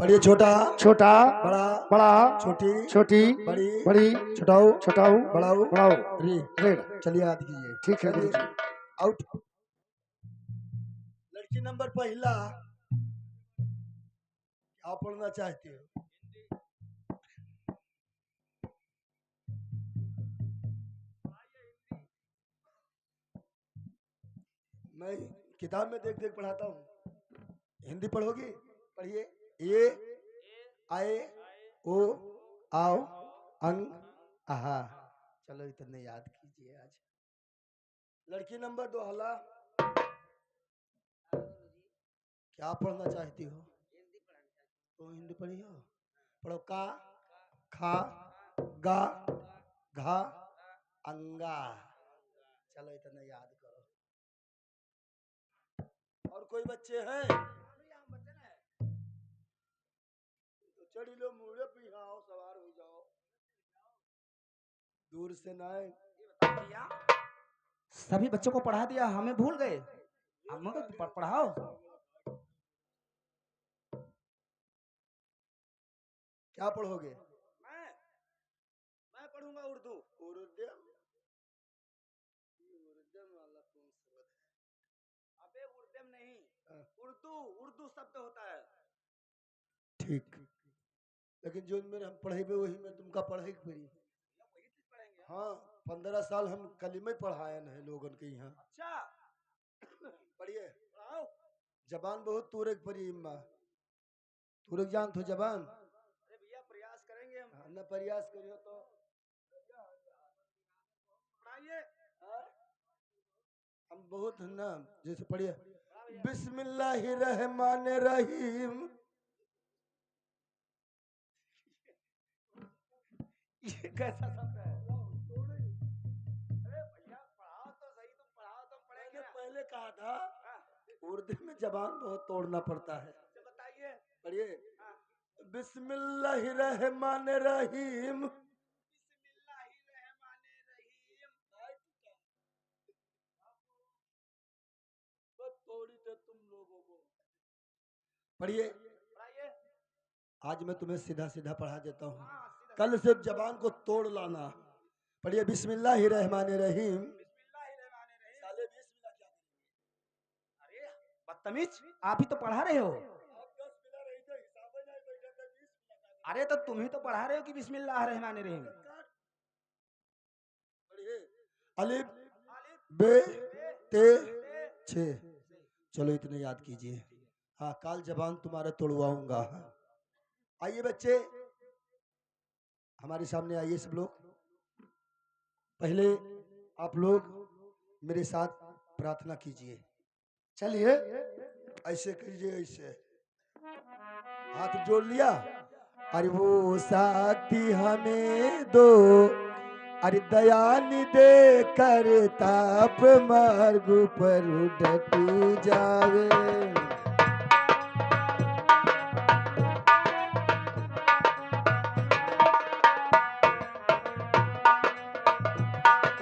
पढ़िए छोटा छोटा बड़ा बड़ा छोटी छोटी बड़ी बड़ी छोटाऊ छोटाऊ बड़ाऊ बड़ाऊ रेड। चलिए याद कीजिए। ठीक है गुरुजी। आउट। लड़की नंबर पहला, क्या पढ़ना चाहती हो? मैं किताब में देख देख पढ़ाता हूँ। हिंदी पढ़ोगी? पढ़िए। ये आए ओ आओ अंग आहा। चलो इतने याद कीजिए आज। लड़की नंबर दो हला, क्या पढ़ना चाहती हो? तो हिंदी पढ़ी हो। पढ़ो। का खा गा घा अंगा। चलो इतना याद करो। और कोई बच्चे हैं? तो चढ़ी लो मुड़े पे आओ, सवार हो जाओ। दूर से ना भैया सभी बच्चों को पढ़ा दिया, हमें भूल गए। हम पढ़ाओ। क्या पढ़ोगे? मैं पढ़ूंगा उर्दू। उर्दू वाला कौन सा है? अबे उर्दू नहीं, उर्दू उर्दू शब्द होता है। ठीक, लेकिन जो मेरे हम पढ़े वही में तुमका पढ़े पड़ी। हाँ, 15 साल हम कलीमे पढ़ाए हैं लोगन के यहाँ। अच्छा पढ़िए। पढ़ाओ। जबान बहुत तुरक पड़ी इम्मा। तुरक जान तो जबान। अरे भैया प्रयास करेंगे हम। न प्रयास करियो तो पढ़ाइए। हम बहुत ना। जैसे पढ़िए। बिस्मिल्लाहिर्रहमानिर्रहीम। ये कैसा शब्द है? अरे भैया पढ़ाओ तो सही, तुम पढ़ाओ तो पढ़ेंगे। पहले कहा था उर्दू में जबान बहुत तोड़ना पड़ता है। बताइए। पढ़िए। बिस्मिल्लाहिर्रहमानिर्रहीम। थोड़ी देर तुम लोगों को पढ़िए। आज मैं तुम्हें सीधा सीधा पढ़ा देता हूँ, कल से जबान को तोड़ लाना। पढ़िए। बिस्मिल्लाहिर्रहमानिर्रहीम। साले बिस्मिल्लाह क्या? अरे बदतमीज, आप ही तो पढ़ा रहे हो। अरे तो तुम ही तो पढ़ा रहे हो कि बिस्मिल्लाह रहमान रहीम। पढ़िए। अलिफ बे ते छे। चलो इतने याद कीजिए। हाँ, काल जबान तुम्हारा तोड़वाऊंगा। आइए बच्चे, हमारे सामने आइए सब लोग। पहले आप लोग मेरे साथ प्रार्थना कीजिए। चलिए ऐसे कीजिए, ऐसे हाथ जोड़ लिया। अरे वो शक्ति हमें दो, अरे दयान दे कर ताप मार्ग पर डटू जावे।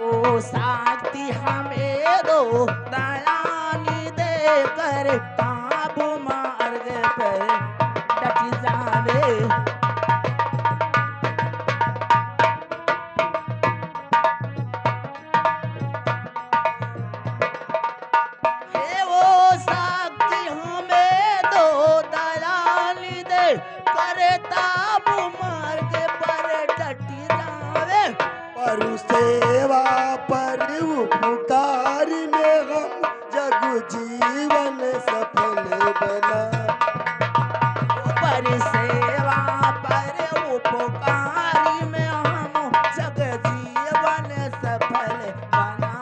ओ शक्ति हमें दो, दयानी दे कर ताप मार्ग पर डट जावे। हे वो शक्ति हमें दो, दयानी दे कर ताप मार्ग पर डट जावे। पर सेवा पर उपकार में हम जग जीवन सफल बना। पर सेवा पर उपकारी में हम जग जीवन सफल बना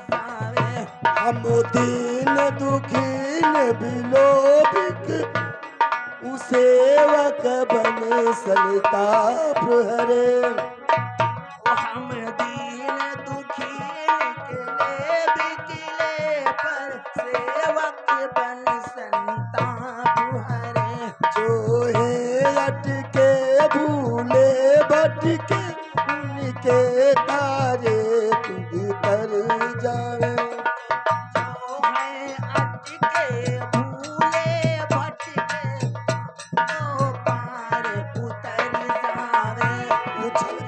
जावे। हम दीन दुखीन बिलोबिक सेवक बने संताप हरे। हम दीन दुखी निकले बिकले पर सेवक बन संताप हरे। जो है अटके भूले भटके उनके तारे तुझ तर जावे। जो है अटके भूले भटके तो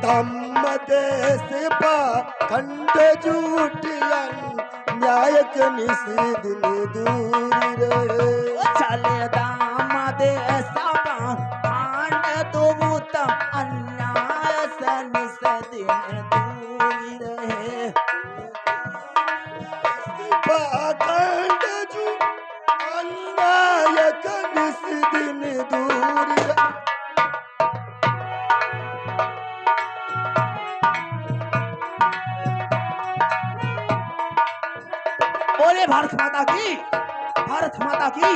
धम्म देश खंड झूठियन न्यायक निषेध दूर रहे। चले दाम दे सबा खांड दुबूत अन्याय से निषेध दूरी रहे। खंड झूठ अन्यायक निषेध दूर रहे। बोले भारत माता की, भारत माता की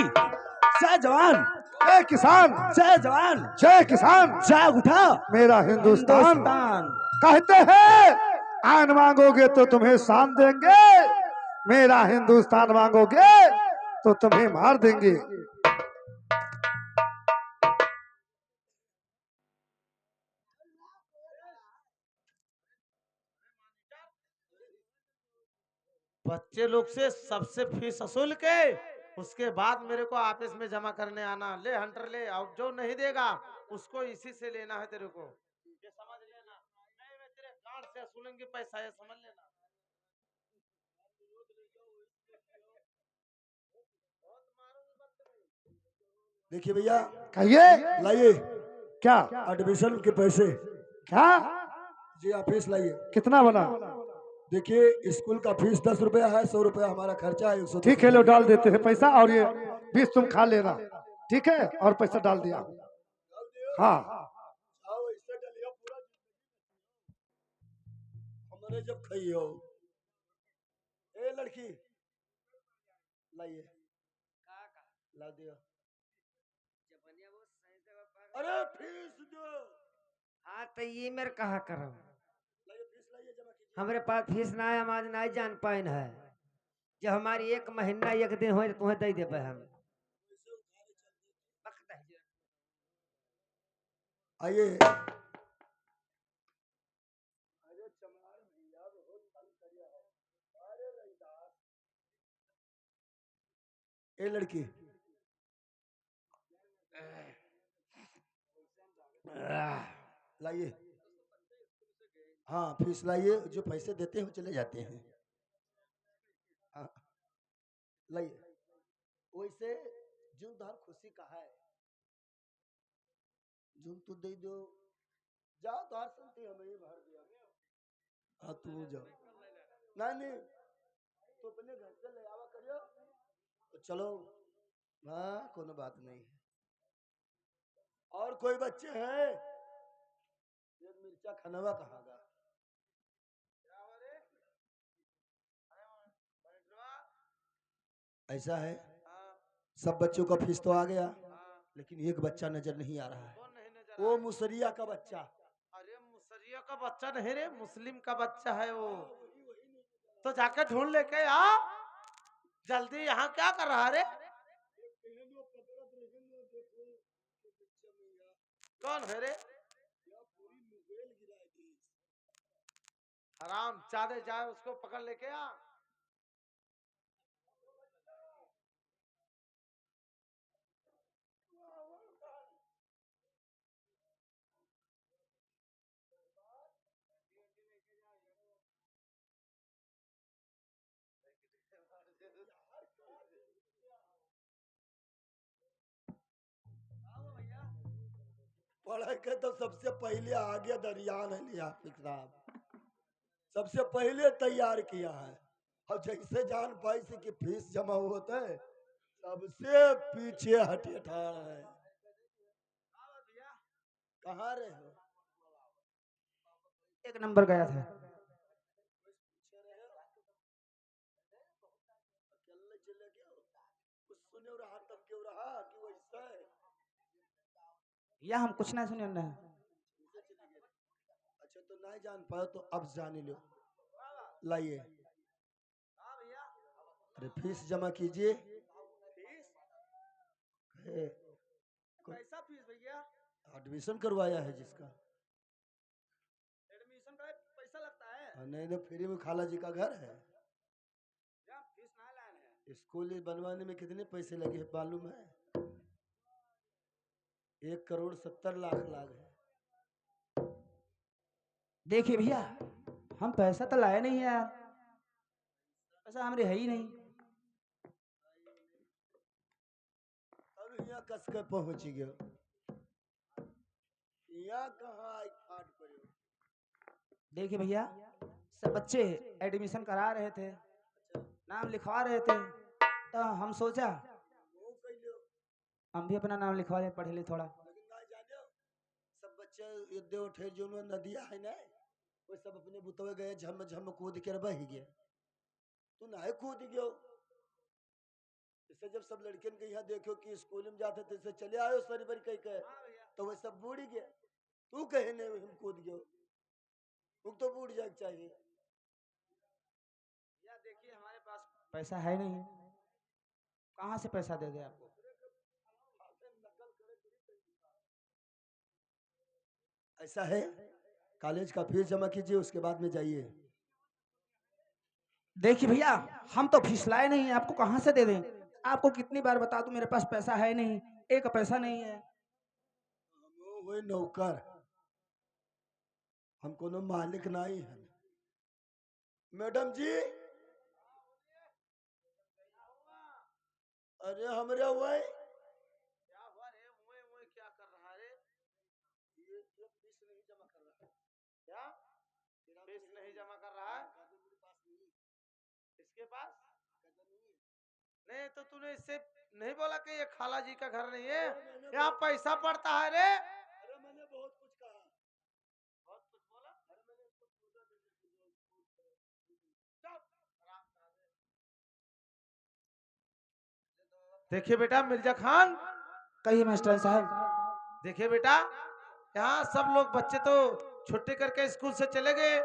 जय जवान, जय किसान, जय जवान, जय किसान, जय उठा मेरा हिंदुस्तान। हिंदुस्तान। कहते हैं आन मांगोगे तो तुम्हें शान देंगे, मेरा हिंदुस्तान मांगोगे तो तुम्हें मार देंगे। बच्चे लोग से सबसे फीस वसूल के उसके बाद मेरे को ऑफिस में जमा करने आना। ले हंटर ले, और जो नहीं देगा उसको इसी से लेना है तेरे को, ये समझ लेना। नहीं मैं तेरे गांड से वसूलेंगे पैसा, ये समझ लेना। देखिए भैया, कहिए लाइए क्या एडमिशन के पैसे। क्या जी आप फीस लाइए। कितना बना? देखिए स्कूल का फीस 10 रुपया है, 100 रुपया हमारा खर्चा है, 110 ठीक है, लो डाल देते हैं पैसा, और ये 20 तुम खा लेना, ठीक है? और पैसा डाल दिया। हाँ आओ, इससे डलिया पूरा हमने जब खाई हो। ए लड़की लाइए, ला दिया। अरे फीस दो। हाँ तो ये मेरे कहा करो, लाइए फीस लाइए, जमा कीजिए। हमारे पास फीस ना है, हम आज नहीं जान पाइन है। जब हमारी एक महीना एक दिन हो तुम्हें दे देवे हम। आइए। ए लड़की लाइए। हाँ फीस लाइए, जो पैसे देते हैं वो चले जाते हैं। हाँ लाइए। वैसे जो धार खुशी का है जो तो दे दो। जाओ धार सुनते हमें ही भर दिया। हाँ तू जाओ। नहीं तो अपने घर से ले आवा करियो तो चलो। हाँ कोनो बात नहीं है। और कोई बच्चे हैं? ये मिर्चा खनवा कहाँ गा? ऐसा है, सब बच्चों का फीस तो आ गया, लेकिन एक बच्चा नजर नहीं आ रहा है। कौन नहीं नजर वो मुसरिया का बच्चा। अरे मुसरिया का बच्चा नहीं रे, मुस्लिम का बच्चा है वो। तो जाकर ढूंढ लेके आ जल्दी। यहाँ क्या कर रहा है रे? कौन है रे? हराम चादे जाए, उसको पकड़ लेके आ। पढ़ के तो सबसे पहले आ गया दरियान है लिया साहब, सबसे पहले तैयार किया है। और जैसे जान पाई से कि फीस जमा होता है, सबसे पीछे हटे ठाड़ है। कहाँ रहे हो? एक नंबर गया था। अकेले चले गए कुछ सुने रहा तब क्यों रहा कि वैसा है। या हम कुछ नहीं सुने ना। अच्छा तो नहीं जान पाओ तो अब जान लो। लाइए। अरे फीस जमा कीजिए। कैसा फीस भैया? एडमिशन करवाया है जिसका। एडमिशन का पैसा लगता है? नहीं तो फ्री में खाला जी का घर है। या फीस ना लान है। स्कूल बनवाने में कितने पैसे लगे हैं मालूम है? 1,70,00,000 लाख है। देखिए भैया, हम पैसा तो लाए नहीं है यार, पैसा हमारे है ही नहीं। अब यहाँ कस के पहुंच गयो। यहाँ कहाँ आई फाट पड़े। देखिए भैया, सब बच्चे एडमिशन करा रहे थे, नाम लिखवा रहे थे, तो हम सोचा वो कहियो हम भी अपना नाम लिखवा लें, पढ़े ले थोड़ा। लेकिन ना जाने सब बच्चे युद्ध उठे जो नदिया है ना, वो सब अपने बुतवे गए झम झम कूद कर बह गए। तू ना कूद गयो। इससे जब सब लड़कियन के यहाँ देखो कि स्कूल में जाते थे इससे चले आयो सरी बरी कह के, तो वो सब बूढ़ गए। तू कहे नहीं हम कूद गयो, तू तो बूढ़ जाग चाहिए। भैया देखिए, हमारे पास पैसा है नहीं, कहाँ से पैसा दे दे आपको। ऐसा है, कॉलेज का फीस जमा कीजिए, उसके बाद में जाइए। देखिए भैया, हम तो फीस लाए नहीं है, आपको कहाँ से दे दें। आपको कितनी बार बता दूं, मेरे पास पैसा है नहीं, एक पैसा नहीं है। हम हुए नौकर, हम कोनो मालिक नहीं है। मैडम जी, अरे हमरे हुए क्या हुआ रे? मुए मुए क्या कर रहा है? ये फीस नहीं जमा कर रहा है। क्या फीस नहीं जमा कर रहा है? इसके पास नहीं तो तूने इससे नहीं बोला कि ये खाला जी का घर नहीं है, यहाँ पैसा पड़ता है रे? अरे मैंने बहुत कुछ कहा। बहुत कुछ बोला। अरे मैंने कुछ बोला नहीं। देखिए बेटा मिर्जा खान, कहिए मास्टर साहब। देखिए बेटा, यहाँ सब लोग बच्चे तो छुट्टी करके स्कूल से चले गए,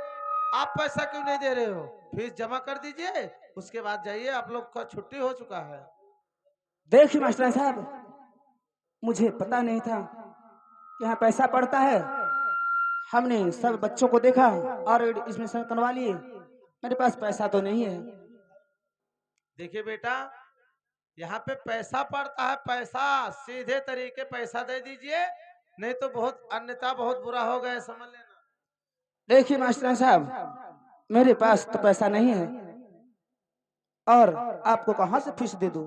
आप पैसा क्यों नहीं दे रहे हो? फीस जमा कर दीजिए, उसके बाद जाइए, आप लोग का छुट्टी हो चुका है। देखिए मास्टर साहब, मुझे पता नहीं था कि यहाँ पैसा पड़ता है। हमने सब बच्चों को देखा और एडमिशन करवा लिए, मेरे पास पैसा तो नहीं है। देखिए बेटा, यहाँ पे पैसा पड़ता है, पैसा सीधे तरीके पैसा दे दीजिए, नहीं तो बहुत अन्यथा बहुत बुरा हो गया, समझ लेना। देखिए मास्टर साहब, मेरे पास तो पैसा नहीं है, और आपको कहाँ से फीस दे दूं।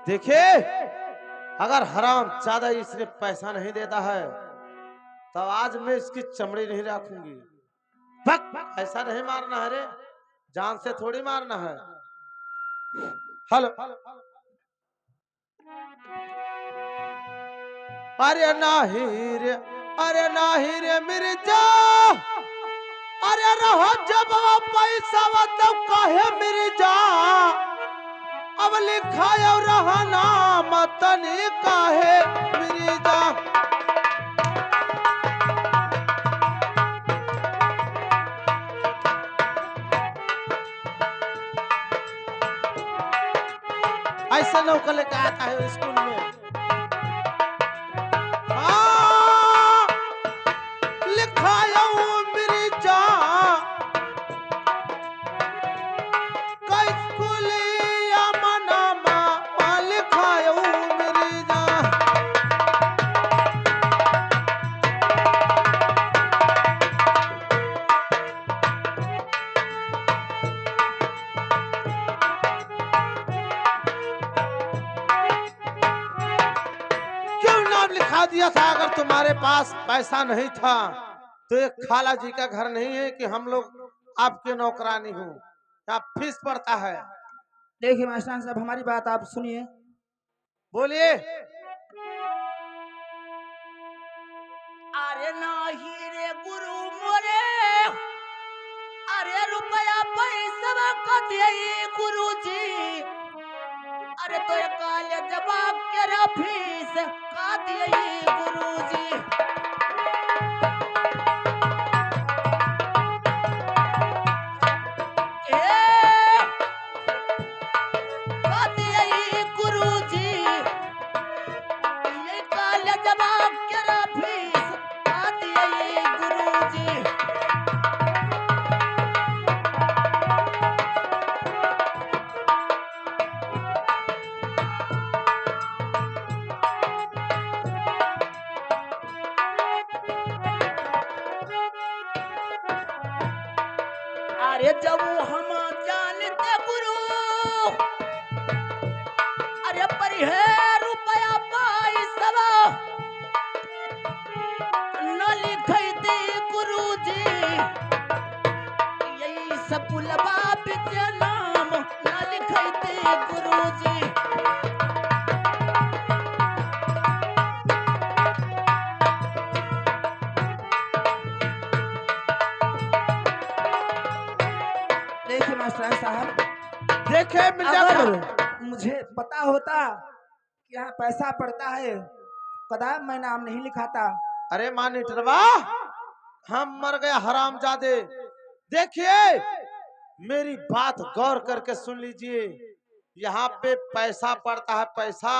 देखिए, अगर हराम ज्यादा इसने पैसा नहीं देता है तो आज मैं इसकी चमड़ी नहीं रखूंगी। बक, ऐसा नहीं मारना है रे, जान से थोड़ी मारना है। हेलो, अरे नाही रे, अरे नाही रे मिर्जा, अरे रहो जब पैसा तो कहे मिर्जा, अब लिखा रहा नाम तनी काहे मिर्जा। ऐसे नौकर लेके आता है स्कूल में। हाँ, लिखा मिर्जा का स्कूलिया मनामा, लिखा मिर्जा। क्यों नाम लिखा दिया था? अगर तुम्हारे पास पैसा नहीं था तो ये खाला जी का घर नहीं है कि हम लोग आपके नौकरानी हूँ, आप फीस पड़ता है। देखिए मास्टर साहब, हमारी बात आप सुनिए। बोलिए। अरे नाही रे गुरु मोरे, अरे रुपया पैसा कदे गुरु जी, अरे तो काले जवाब के फीस का दिए गुरु जी। अरे जब हम जानते गुरु अरे पर है रुपया पाई सब न लिखई थी गुरु जी यही सपुलवा बिच नाम न लिखई थी गुरु जी। देखिए मास्टर साहब, देखे मिर्जा अगर खां, मुझे पता होता कि यहाँ पैसा पड़ता है कदाप मैं नाम नहीं लिखाता। अरे मानिटरवा, हम मर गए हरामजादे। देखिए मेरी बात गौर करके सुन लीजिए, यहाँ पे पैसा पड़ता है, पैसा।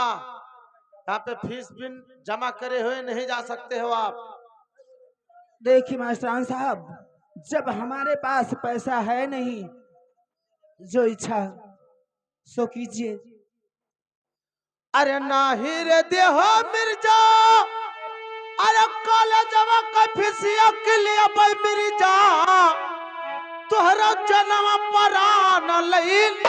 यहाँ पे फीस बिन जमा करे हुए नहीं जा सकते हो आप। देखिए मास्टर साहब, जब हमारे पास पैसा है नहीं, जो इच्छा सो कीजिए। अरे नाही रे देहो मिर्जा, अरे कॉलेजवा का फीसिया के लिए भाई मिर्जा, तोहरा जन्म परान लईन।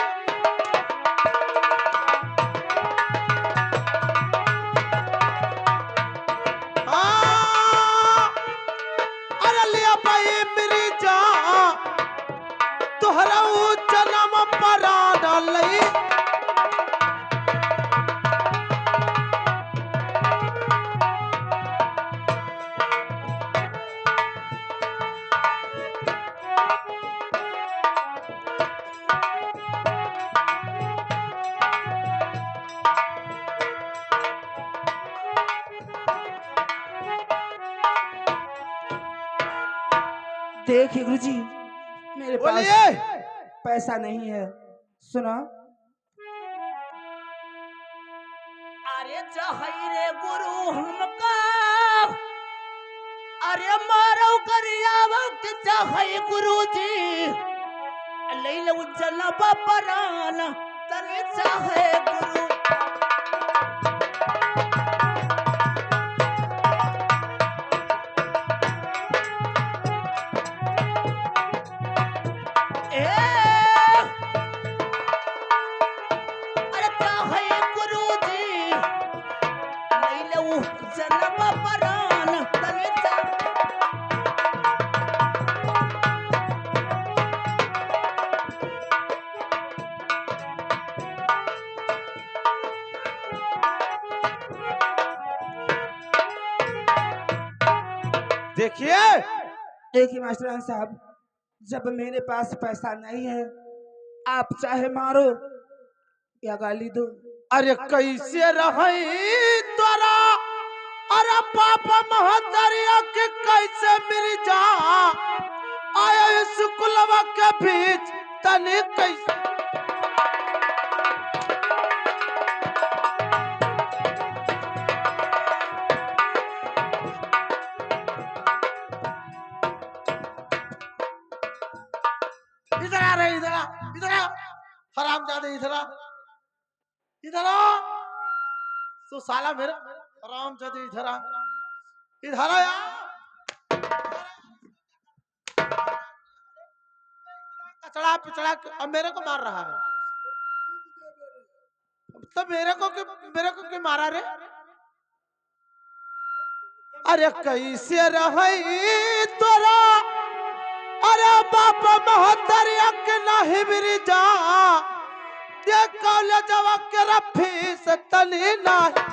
अरे लिया भाई मिर्जा, तोहरा जन्म परान लईन। देखिए गुरुजी, मेरे पास बोलिए। पैसा नहीं है। सुनो, अरे चाहई रे गुरु हमका अरे मारो करिया वक्त चाहई गुरु जी ले लो जलवा परान तने चाहे गुरु। ए अरे चाहे गुरु जी ले लो जलवा परान तने चाहे। देखिए देखिए मास्टर साहब, जब मेरे पास पैसा नहीं है, आप चाहे मारो या गाली दो। अरे कैसे रही तोरा, अरे पापा महतरिया के कैसे मिर्जा, आया स्कूलवा के बीच तनी कैसे। इधर आ रहे, इधर आ, इधर आ, हरामजादे इधर आ, इधर आ। तो साला मेरा हरामजादे इधर आ, इधर आ यार। कचड़ा पिचड़ा अब मेरे को मार रहा है, तो मेरे को क्यों मारा रे? अरे कैसे रही तोरा, अरे बाप महतरिया के नहीं मेरी जा, ये कॉलेजवा के फीस तनी नहीं।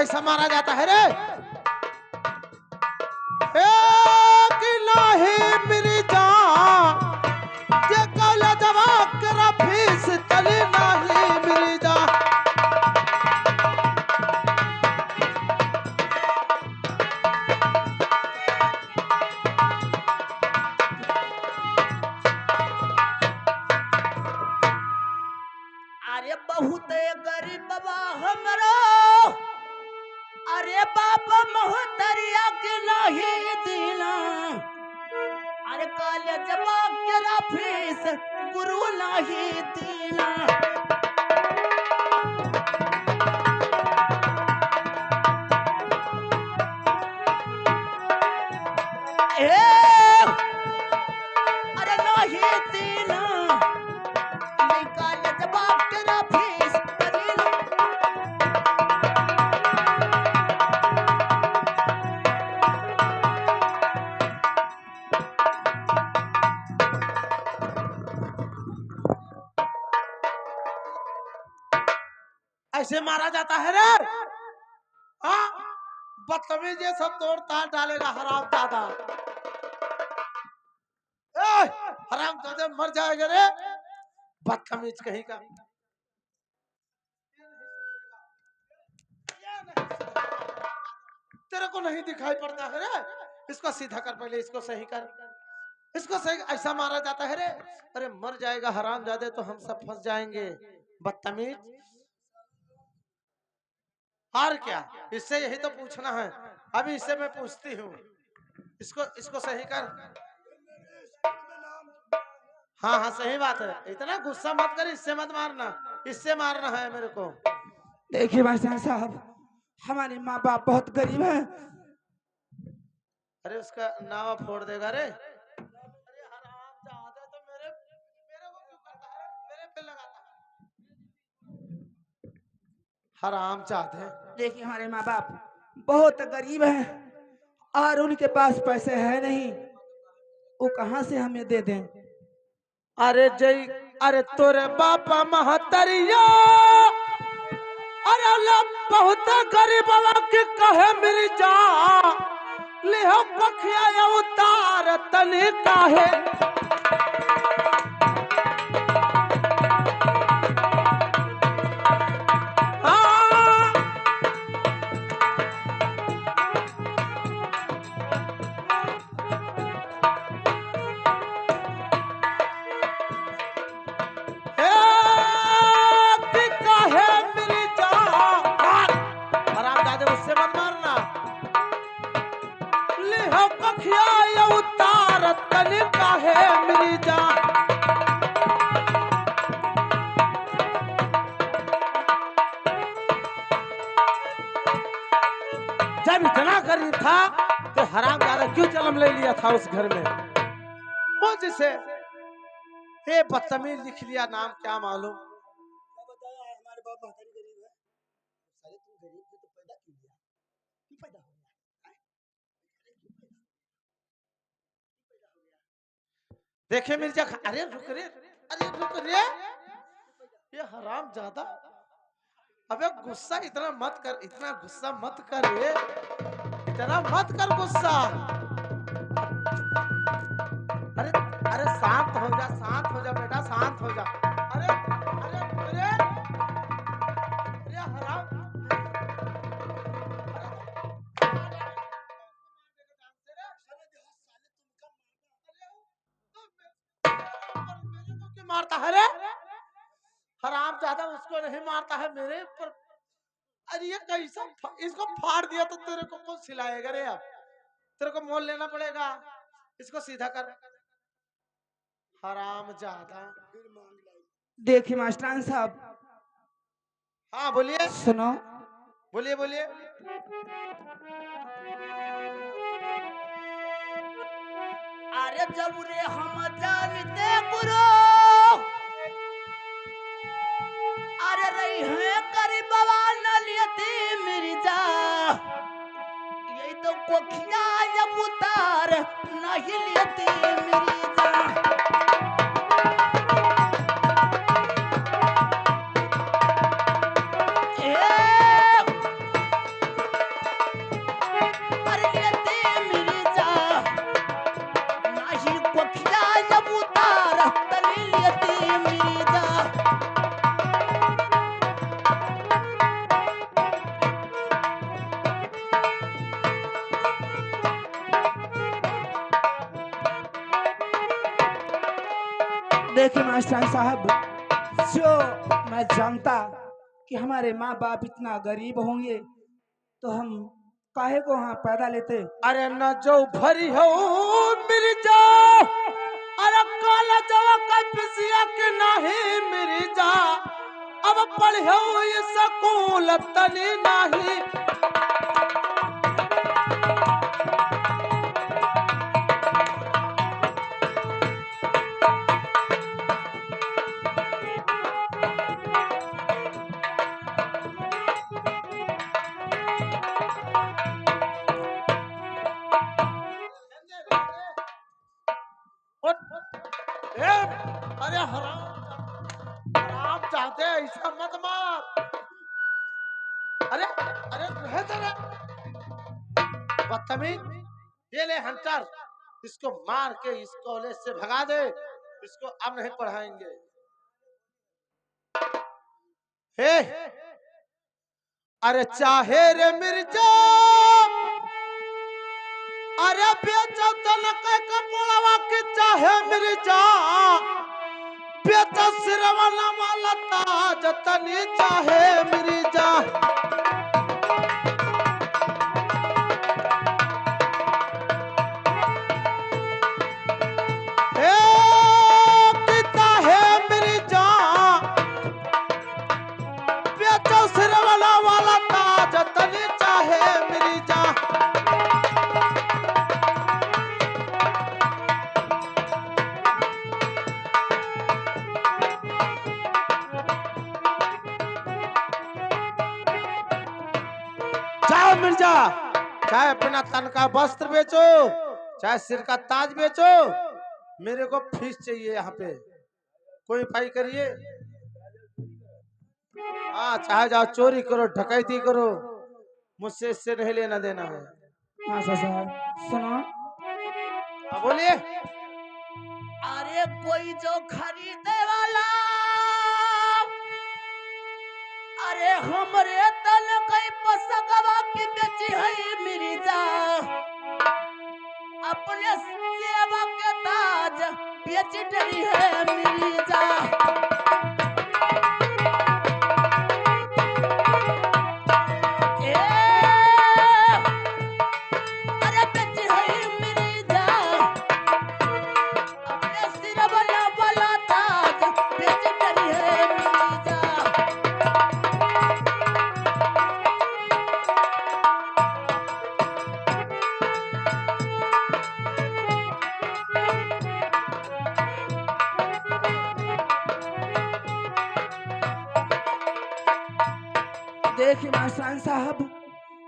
ऐसा मारा जाता है रे? एक नहीं मेरी जान, ये कॉलेजवा के फीस तनी नहीं मेरी जान। अरे बहुत गरीब बा हमरो अरे बाप महतरिया के नहीं दिला अरे काले जवाब गुरु नाही दीना। ए अरे नाही दीना निकाल जवाब तेरा फीस करीना। ऐसे मारा जाता है रे? हाँ, बदतमीज ये सब तोड़ ताड़ डालेगा हराम दादा। हराम दादा मर जाएगा रे, बदतमीज कहीं का। तेरे को नहीं दिखाई पड़ता है रे? इसको सीधा कर, पहले इसको सही कर, इसको सही। ऐसा मारा जाता है रे? अरे मर जाएगा हराम जादे, तो हम सब फंस जाएंगे, बदतमीज। और क्या, इससे यही तो पूछना है। अभी इससे मैं पूछती हूँ, इसको इसको सही कर। हाँ हाँ सही बात है, इतना गुस्सा मत कर, इससे मत मारना, इससे मारना है मेरे को। देखिए मास्टर साहब, हमारे माँ बाप बहुत गरीब हैं। अरे उसका नावा फोड़ देगा रे। अरे हराम जादा, तो मेरे मेरे को क्यों करता है, मेरे पे लगाता है, हराम जादे। देखिए हमारे माँ बाप बहुत गरीब हैं और उनके पास पैसे है नहीं, वो कहाँ से हमें दे दें। अरे जय, अरे तोरे बापा महतरिया, अरे लोग बहुत गरीब के कहे मिल जा, लिहो पखिया उतार तनी काहे। जब इतना गरीब था तो हराम ज्यादा क्यों जन्म ले लिया था उस घर में? वो जिसे ये बदतमीज लिख लिया, नाम क्या मालूम। क्या बताया है, हमारे बाप महतारी गरीब है। साले तुम गरीब थे तो पैदा क्यों किया, क्यों पैदा हो गया, हैं? अरे क्यों पैदा हो गया? देखे मिर्जा अरे रुक रे, अरे रुक रे, ये हराम ज्यादा। अबे गुस्सा इतना मत कर, इतना गुस्सा मत कर रे, इतना मत कर गुस्सा। अरे अरे शांत हो जा, शांत हो जा बेटा, शांत हो जा। अरे अरे अरे अरे हराम, क्यों मारता है रे? हराम ज्यादा उसको नहीं मारता है, मेरे ऊपर। अरे ये कैसा इसको फाड़ दिया तो तेरे को कौन सिलाएगा रे? अब तेरे को मोल लेना पड़ेगा, इसको सीधा कर, हराम ज्यादा। देखिए मास्टर साहब, हाँ बोलिए, सुनो, बोलिए बोलिए। अरे जब रे हम जानते गुरु, अरे रही है गरीब न लियती मिर्जा, यही तो कोखिया जब उतार नहीं लियती मिर्जा। अरे लियती मिर्जा नहीं कोखिया जब उतार तनी लियती मिर्जा। देखिए मास्टर साहब, जो मैं जानता कि हमारे माँ बाप इतना गरीब होंगे तो हम काहे को वहाँ पैदा लेते। अरे न जो भरी हो मिर्जा, अरे काला जवा का पिसिया के नाही मेरी जा अब पढ़ो ये सकूल तनी नाही उठ, ए, अरे हराम चाहते ऐसा मत मार अरे अरे रह तेरे बदतमीज ये ले हंटर इसको मार के इस कॉलेज से भगा दे इसको अब नहीं पढ़ाएंगे हे अरे चाहे रे मिर्जा अरे बेचो तलक कपड़वा के चाहे मिर्जा बेचो सिरवना वाला ताज तनी चाहे मिर्जा वाला ताज तनी चाहे मेरी जा जाओ मिर्जा चाहे अपना तन का वस्त्र बेचो चाहे सिर का ताज बेचो मेरे को फीस चाहिए यहाँ पे कोई पाई करिए हाँ चाहे जाओ चोरी करो डकैती करो मुझसे इससे नहीं लेना देना है हाँ साहब सुनो हाँ, बोलिए अरे कोई जो खरीदे वाला अरे हमरे तल कई पसगवा की बेची है मेरी जा अपने सेवा के ताज बेच डरी है मेरी जा देखिए मास्टर साहब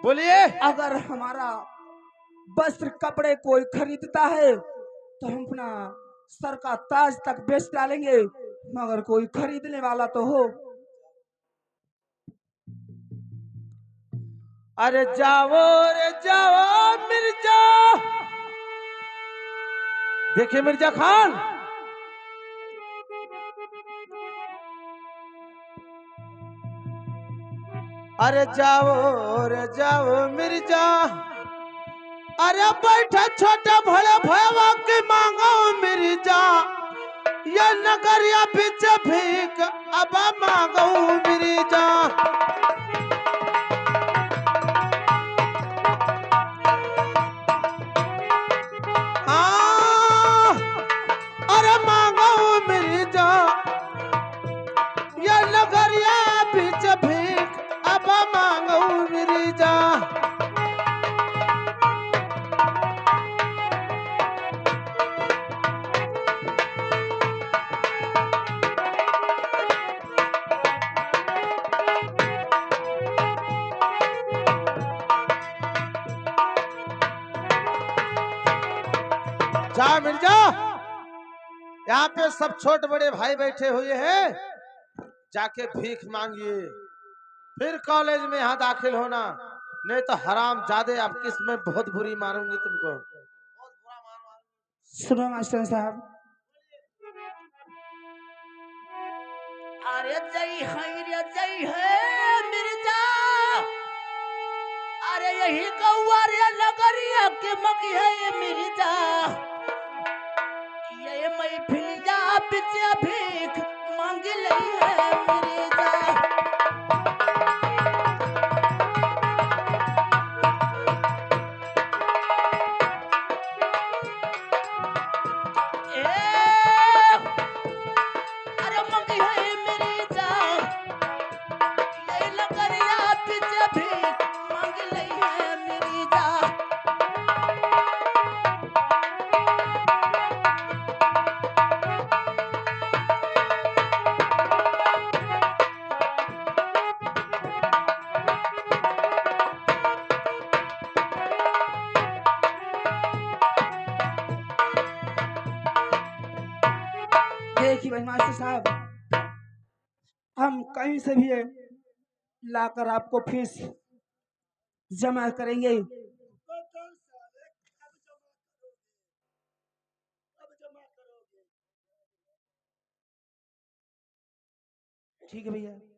बोलिए अगर हमारा वस्त्र कपड़े कोई खरीदता है तो हम अपना सर का ताज तक बेच डालेंगे मगर कोई खरीदने वाला तो हो अरे जाओ रे जाओ मिर्जा देखिए मिर्जा खान अरे जाओ रे जाओ मिर्जा अरे बैठा छोटा भले भयवा के मांगो मिर्जा ये नगरिया बीच भीख अब मांगो मिर्जा अरे मांगो मिर्जा ये नगरिया बीच भीख अब मांगो मिर्जा जा मिर्जा यहाँ पे सब छोटे बड़े भाई बैठे हुए हैं जाके भीख मांगिए फिर कॉलेज में यहाँ दाखिल होना नहीं तो हराम जादे आप किस में बहुत बुरी मारूंगी तुमको सुनो मास्टर साहब अरे जय है मिर्जा अरे यही कौआ रे लगरिया के मकी है ये मिर्जा ये महफिलिया बिच भीख मांग लई है मिर्जा ए देखिए मास्टर साहब, हम कहीं से भी लाकर आपको फीस जमा करेंगे। ठीक है भैया।